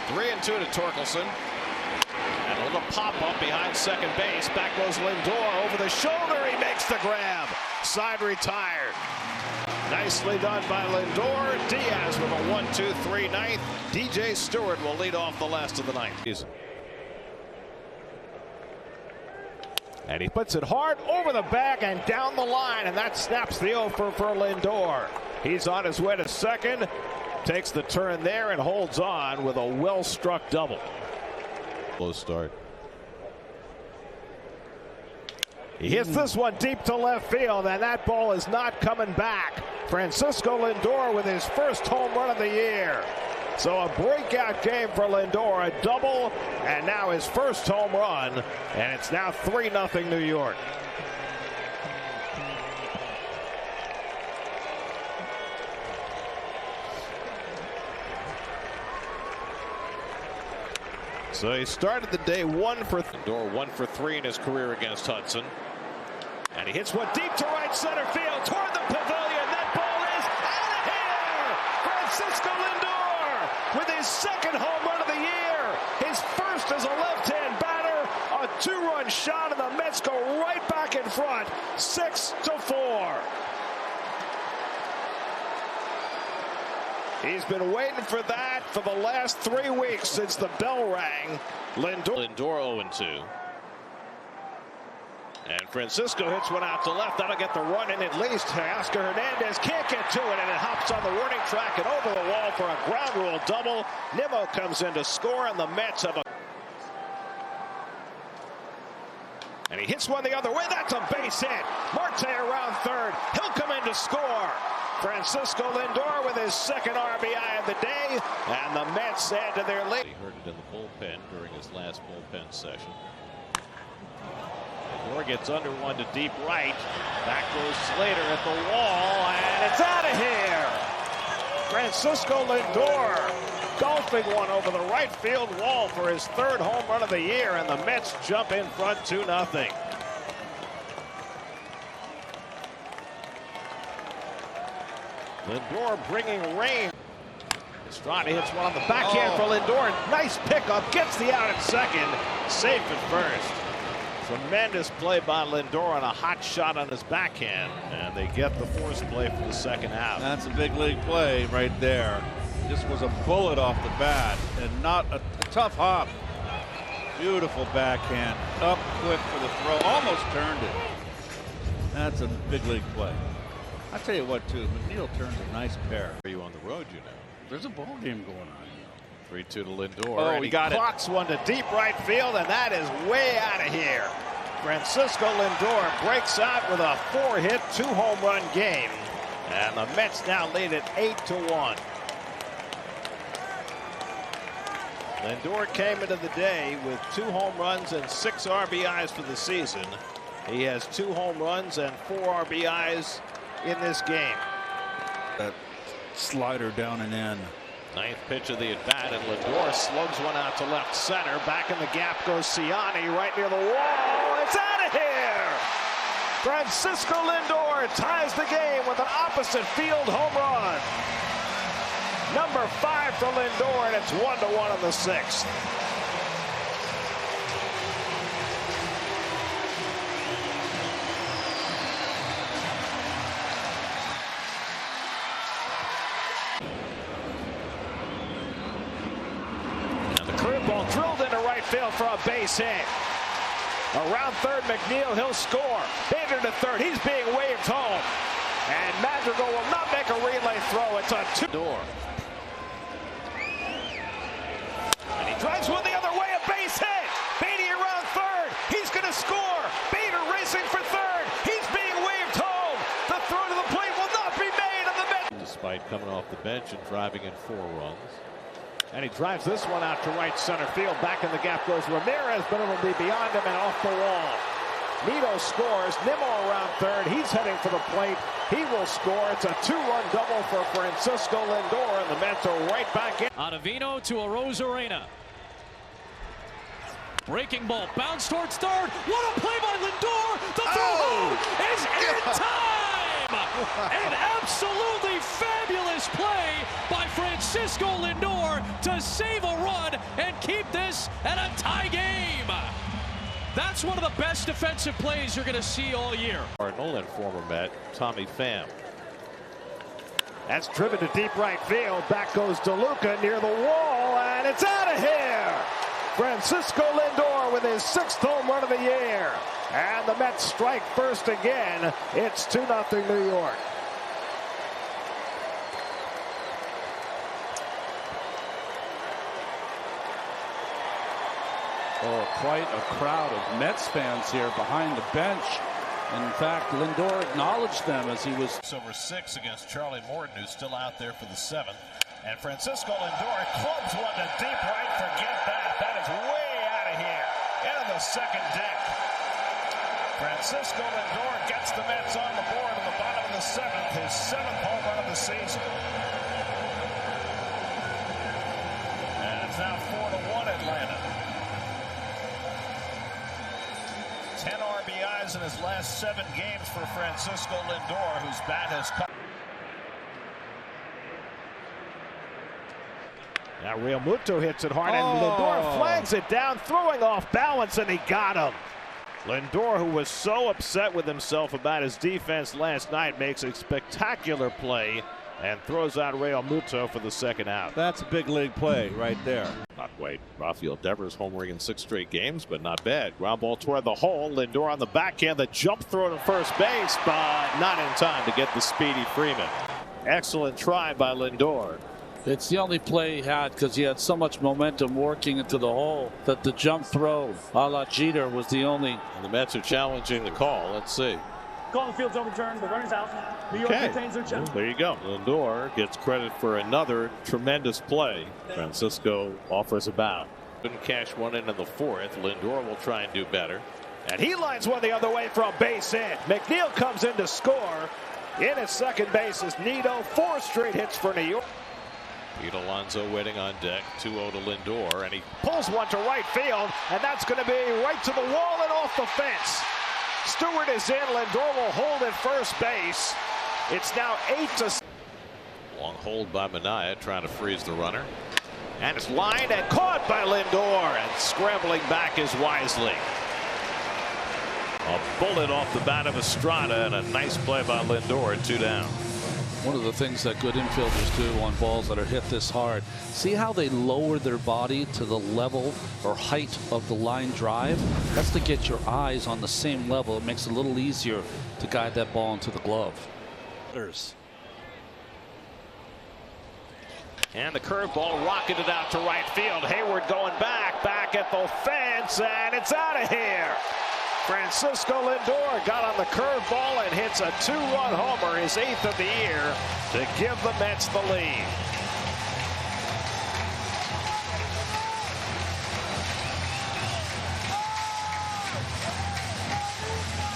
3-2 to Torkelson. And a little pop-up behind second base. Back goes Lindor over the shoulder. He makes the grab. Side retired. Nicely done by Lindor. Diaz with a 1-2-3 ninth. DJ Stewart will lead off the last of the ninth. And he puts it hard over the bag and down the line, and that snaps the over for Lindor. He's on his way to second, takes the turn there and holds on with a well-struck double. Close start. He hits this one deep to left field, and that ball is not coming back. Francisco Lindor with his first home run of the year. So a breakout game for Lindor, a double, and now his first home run, and it's now 3-0 New York. So he started the day 1 for Lindor, 1 for 3 in his career against Hudson. And he hits one deep to right center field toward the pavilion. That ball is out of here! Francisco Lindor with his second home run of the year. His first as a left-hand batter. A 2-run shot, and the Mets go right back in front, 6-4. He's been waiting for that for the last 3 weeks since the bell rang. Lindor 0-2. And Francisco hits one out to left. That'll get the run in at least. Oscar Hernandez can't get to it, and it hops on the warning track and over the wall for a ground rule double. Nimmo comes in to score, and the Mets have a... And he hits one the other way. That's a base hit. Marte around third. He'll come in to score. Francisco Lindor with his second RBI of the day, and the Mets add to their lead. He heard it in the bullpen during his last bullpen session. Lindor gets under one to deep right. Back goes Slater at the wall, and it's out of here. Francisco Lindor golfing one over the right field wall for his third home run of the year, and the Mets jump in front 2-0. Lindor bringing rain. Estrada hits one on the backhand for Lindor. Nice pickup, gets the out at second, safe at first. Tremendous play by Lindor on a hot shot on his backhand, and they get the force play for the second out. That's a big league play right there. This was a bullet off the bat, and not a tough hop. Beautiful backhand, up quick for the throw, almost turned it. That's a big league play. I'll tell you what, too, McNeil turns a nice pair. Are you on the road, you know? There's a ball game going on. 3-2 to Lindor. Oh, and he clocks one to deep right field, and that is way out of here. Francisco Lindor breaks out with a 4-hit, 2-home run game, and the Mets now lead at 8-1. Lindor came into the day with 2 home runs and 6 RBIs for the season. He has 2 home runs and 4 RBIs in this game. That slider down and in. 9th pitch of the at-bat, and Lindor slugs one out to left center. Back in the gap goes Ciani right near the wall. It's out of here! Francisco Lindor ties the game with an opposite field home run. Number 5 for Lindor, and it's 1-1 in the 6th. Ball drilled into right field for a base hit. Around third, McNeil, he'll score. Bader to third, he's being waved home. And Madrigal will not make a relay throw. It's a 2-door. And he drives one the other way, a base hit. Beatty around third, he's going to score. Bader racing for third, he's being waved home. The throw to the plate will not be made on the bench. Despite coming off the bench and driving in 4 runs. And he drives this one out to right center field. Back in the gap goes Ramirez, but it'll be beyond him and off the wall. Nito scores. Nimmo around third. He's heading for the plate. He will score. It's a 2-run double for Francisco Lindor, and the Mets are right back in. Ottavino to Arozarena. Breaking ball, bounce towards third. What a play by Lindor! The throw home is in time! An absolutely fabulous play by Francisco Lindor to to save a run and keep this at a tie game. That's one of the best defensive plays you're going to see all year. Cardinal and former Met Tommy Pham. That's driven to deep right field. Back goes DeLuca near the wall, and it's out of here. Francisco Lindor with his 6th home run of the year. And the Mets strike first again. It's 2-0 New York. Oh, quite a crowd of Mets fans here behind the bench. In fact, Lindor acknowledged them as he was over 6 against Charlie Morton, who's still out there for the 7th. And Francisco Lindor clubs one to deep right. Forget that. That is way out of here. Into the second deck. Francisco Lindor gets the Mets on the board in the bottom of the 7th. His 7th home run of the season. And it's now 4-1 Atlanta. 10 RBIs in his last 7 games for Francisco Lindor, whose bat has come. Now Real Muto hits it hard, and Lindor flags it down, throwing off balance, and he got him. Lindor, who was so upset with himself about his defense last night, makes a spectacular play and throws out Real Muto for the 2nd out. That's a big league play right there. Not quite. Rafael Devers homering in 6 straight games, but not bad. Ground ball toward the hole. Lindor on the backhand. The jump throw to first base, but not in time to get the speedy Freeman. Excellent try by Lindor. It's the only play he had because he had so much momentum working into the hole that the jump throw a la Jeter was the only. And the Mets are challenging the call. Let's see. Call the field's overturned. The runner's out. New York retains their challenge. There you go. Lindor gets credit for another tremendous play. Francisco offers a bow. Couldn't cash one in the 4th. Lindor will try and do better. And he lines one the other way for a base hit. McNeil comes in to score. In at second base is Nito. 4 straight hits for New York. Pete Alonso waiting on deck. 2-0 to Lindor, and he pulls one to right field, and that's going to be right to the wall and off the fence. Stewart is in. Lindor will hold at first base. It's now 8-6. Long hold by Manaea, trying to freeze the runner. And it's lined and caught by Lindor, and scrambling back is Wisely. A bullet off the bat of Estrada, and a nice play by Lindor. 2 down. One of the things that good infielders do on balls that are hit this hard, see how they lower their body to the level or height of the line drive? That's to get your eyes on the same level. It makes it a little easier to guide that ball into the glove. And the curveball rocketed out to right field. Hayward going back at the fence, and it's out of here. Francisco Lindor got on the curveball and hits a 2-run homer, his 8th of the year, to give the Mets the lead.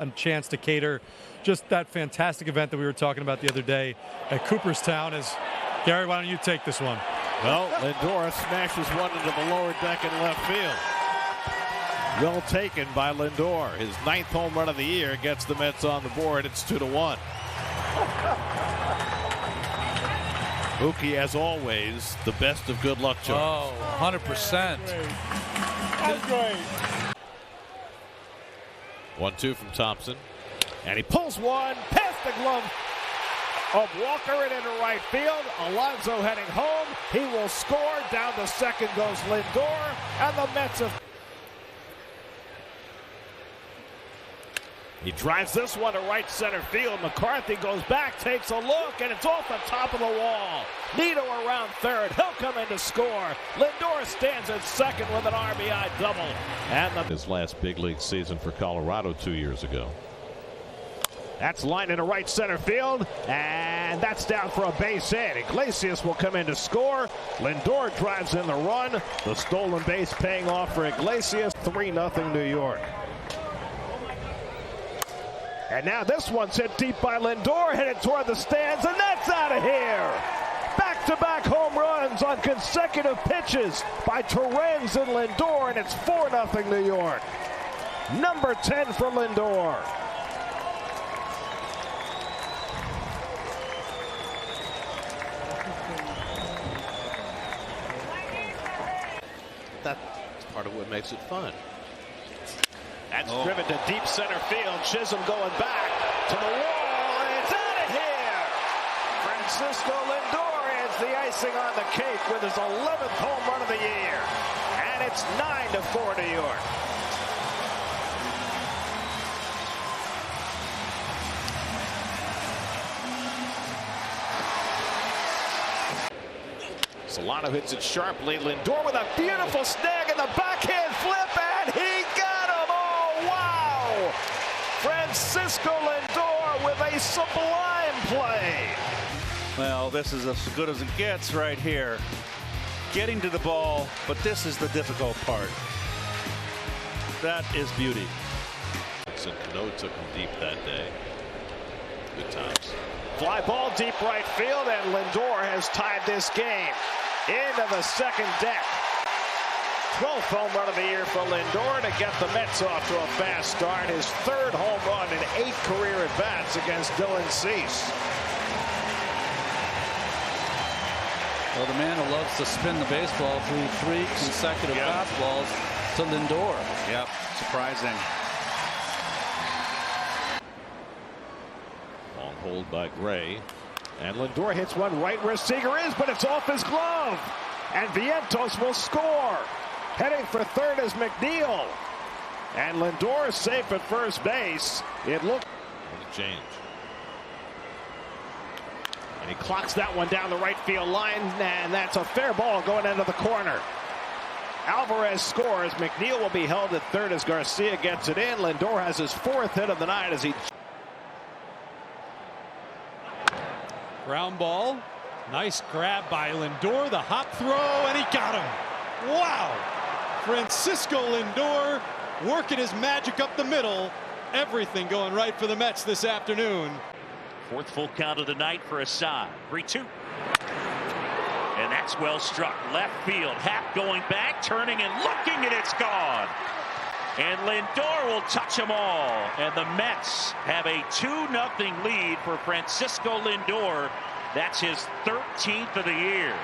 A chance to cater just that fantastic event that we were talking about the other day at Cooperstown. As Gary, why don't you take this one? Well, Lindor smashes one into the lower deck in left field. Well taken by Lindor. His 9th home run of the year gets the Mets on the board. It's 2-1. Mookie, as always, the best of good luck charms. Oh, 100%. That's great. 1-2 from Thompson. And he pulls one past the glove of Walker and into right field. Alonso heading home. He will score. Down to second goes Lindor, and the Mets have. He drives this one to right center field. McCarthy goes back, takes a look, and it's off the top of the wall. Nito around third. He'll come in to score. Lindor stands at second with an RBI double. And his last big league season for Colorado 2 years ago. That's lined into right center field, and that's down for a base hit. Iglesias will come in to score. Lindor drives in the run. The stolen base paying off for Iglesias. 3-0 New York. And now this one's hit deep by Lindor, headed toward the stands, and that's out of here. Back-to-back home runs on consecutive pitches by Torrens and Lindor, and it's 4-0 New York. Number 10 for Lindor. That's part of what makes it fun. That's driven to deep center field. Chisholm going back to the wall, and it's out of here. Francisco Lindor is the icing on the cake with his 11th home run of the year. And it's 9-4 New York. Solano hits it sharply. Lindor with a beautiful snag in the backhand flip, and he got him. Oh, wow! Francisco Lindor with a sublime play. Well, this is as good as it gets right here. Getting to the ball, but this is the difficult part. That is beauty. And Cano took him deep that day. Good times. Fly ball deep right field, and Lindor has tied this game into the second deck. 12th home run of the year for Lindor to get the Mets off to a fast start. His 3rd home run in 8 career at-bats against Dylan Cease. Well, the man who loves to spin the baseball through 3 consecutive fastballs to Lindor. Yep, surprising. Long hold by Gray. And Lindor hits one right where Seager is, but it's off his glove. And Vientos will score. Heading for third is McNeil. And Lindor is safe at first base. It looked. What a change. And he clocks that one down the right field line, and that's a fair ball going into the corner. Alvarez scores. McNeil will be held at third as Garcia gets it in. Lindor has his 4th hit of the night as he. Ground ball. Nice grab by Lindor. The hop throw, and he got him. Wow. Francisco Lindor working his magic up the middle. Everything going right for the Mets this afternoon. 4th full count of the night for Assad. 3-2. And that's well struck. Left field. Happ going back, turning and looking, and it's gone. And Lindor will touch them all. And the Mets have a 2-0 lead for Francisco Lindor. That's his 13th of the year.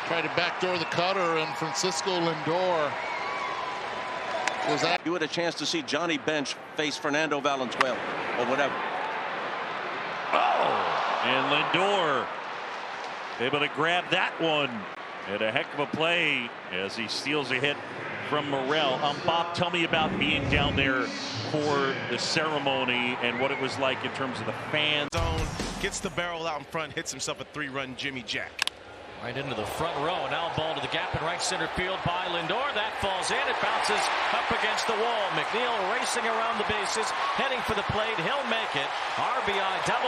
Tried to backdoor the cutter, and Francisco Lindor was that. You had a chance to see Johnny Bench face Fernando Valenzuela or whatever. Oh! And Lindor able to grab that one. And a heck of a play as he steals a hit from Morel. Bob, tell me about being down there for the ceremony and what it was like in terms of the fans. Gets the barrel out in front, hits himself a 3-run Jimmy Jack. Right into the front row. Now ball to the gap in right center field by Lindor. That falls in. It bounces up against the wall. McNeil racing around the bases, heading for the plate. He'll make it. RBI double.